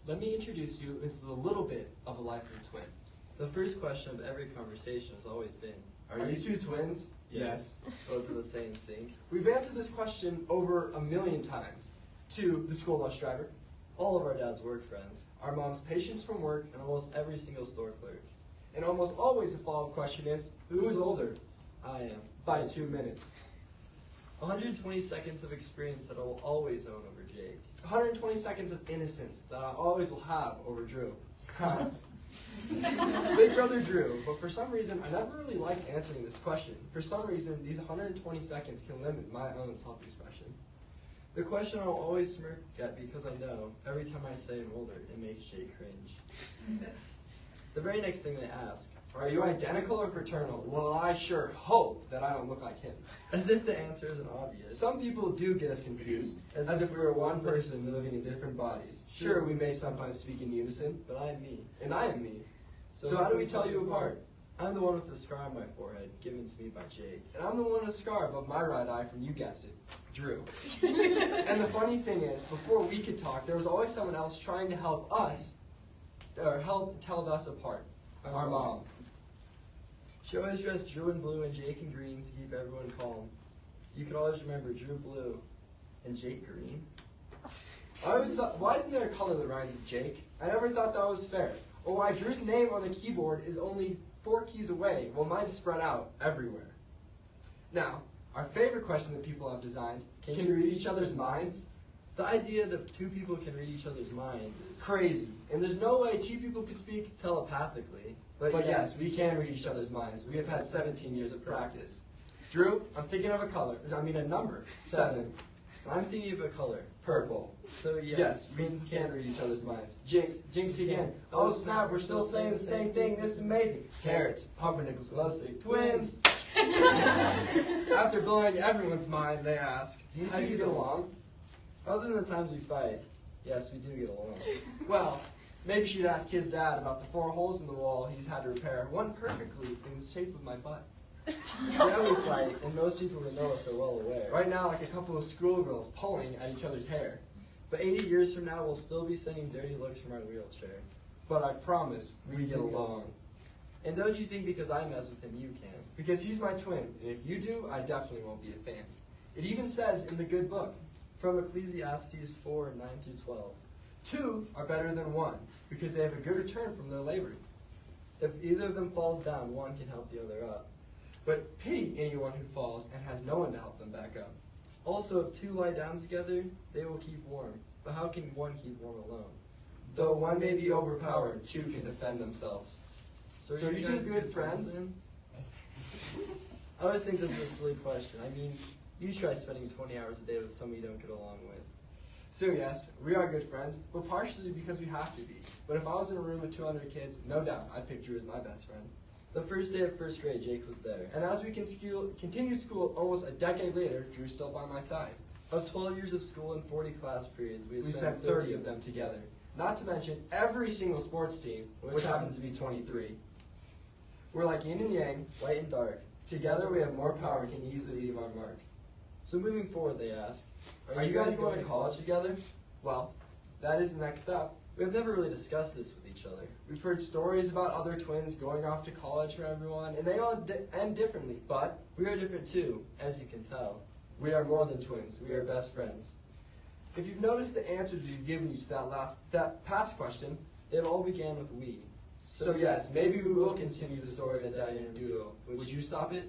let me introduce you into a little bit of a life of a twin. The first question of every conversation has always been, Are you two twins? Yes. Both of us say in sync. We've answered this question over 1,000,000 times. To the school bus driver, All of our dad's work friends. our mom's patients from work, And almost every single store clerk. and almost always the follow-up question is, who is older? I am. By 2 minutes. 120 seconds of experience that I will always own over Jake. 120 seconds of innocence that I always will have over Drew. Big brother Drew, but for some reason, I never really like answering this question. For some reason, these 120 seconds can limit my own self-expression. The question I'll always smirk at because I know every time I say I'm older, it makes Jake cringe. The very next thing they ask, Are you identical or fraternal? Well, I sure hope that I don't look like him. as if the answer isn't obvious. Some people do get us confused, as if we were one person living in different bodies. Sure, we may sometimes speak in unison, But I am me. and I am me. So how do we tell you apart? I'm the one with the scar on my forehead, given to me by Jake. And I'm the one with a scar above my right eye from, you guessed it, Drew. And the funny thing is, before we could talk, there was always someone else trying to help us, or help tell us apart. Our mom. She always dressed Drew in blue and Jake in green to keep everyone calm. You could always remember Drew blue and Jake green. I always thought, why isn't there a color that rhymes with Jake? I never thought that was fair. Or why Drew's name on the keyboard is only 4 keys away, while mine's spread out everywhere. Now, our favorite question that people have designed, can we read each other's minds? The idea that two people can read each other's minds is Crazy. And there's no way 2 people could speak. telepathically. But yes, we can read each other's minds. We have had 17 years of practice. Drew, I'm thinking of a number. 7. I'm thinking of a color. Purple. So Yes, we can read each other's minds. Jinx again. Oh snap, we're still saying the same thing. This is amazing. Carrots, pumpernickels, lovesick, twins. After blowing everyone's mind, they ask, Do you how do you get along? Other than the times we fight, yes, we do get along. Well, maybe she'd ask his dad about the 4 holes in the wall he's had to repair, one perfectly in the shape of my butt. Yeah, we fight, and most people who know us are well aware. Right now, like a couple of schoolgirls pulling at each other's hair. But 80 years from now, we'll still be sending dirty looks from our wheelchair. But I promise, we get along. And don't you think because I mess with him, you can? Because he's my twin, and if you do, I definitely won't be a fan. It even says in the good book, From Ecclesiastes 4, 9 through 12. 2 are better than 1, because they have a good return from their labor. If either of them falls down, one can help the other up. But pity anyone who falls and has no one to help them back up. Also, if 2 lie down together, they will keep warm. But how can one keep warm alone? Though one may be overpowered, 2 can defend themselves. So are you two guys good friends? then? I always think this is a silly question. I mean, you try spending 20 hours a day with someone you don't get along with. So yes, we are good friends, but partially because we have to be. But if I was in a room with 200 kids, no doubt I'd pick Drew as my best friend. The first day of first grade, Jake was there. And as we continue school almost a decade later, Drew's still by my side. Of 12 years of school and 40 class periods, we have We spent 30 of them together. Not to mention every single sports team, which happens to be 23. We're like yin and yang. Light and dark. Together we have more power and can easily leave our mark. So moving forward, they ask, Are you guys going to college together? Well, that is the next step. We have never really discussed this with each other. We've heard stories about other twins going off to college for everyone, and they all end differently. But We are different too, as you can tell. we are more than twins. We are best friends. If you've noticed the answers we've given you to that past question, It all began with we. so yes, maybe we will continue the story of the Daddy and Doodle. Would you stop it?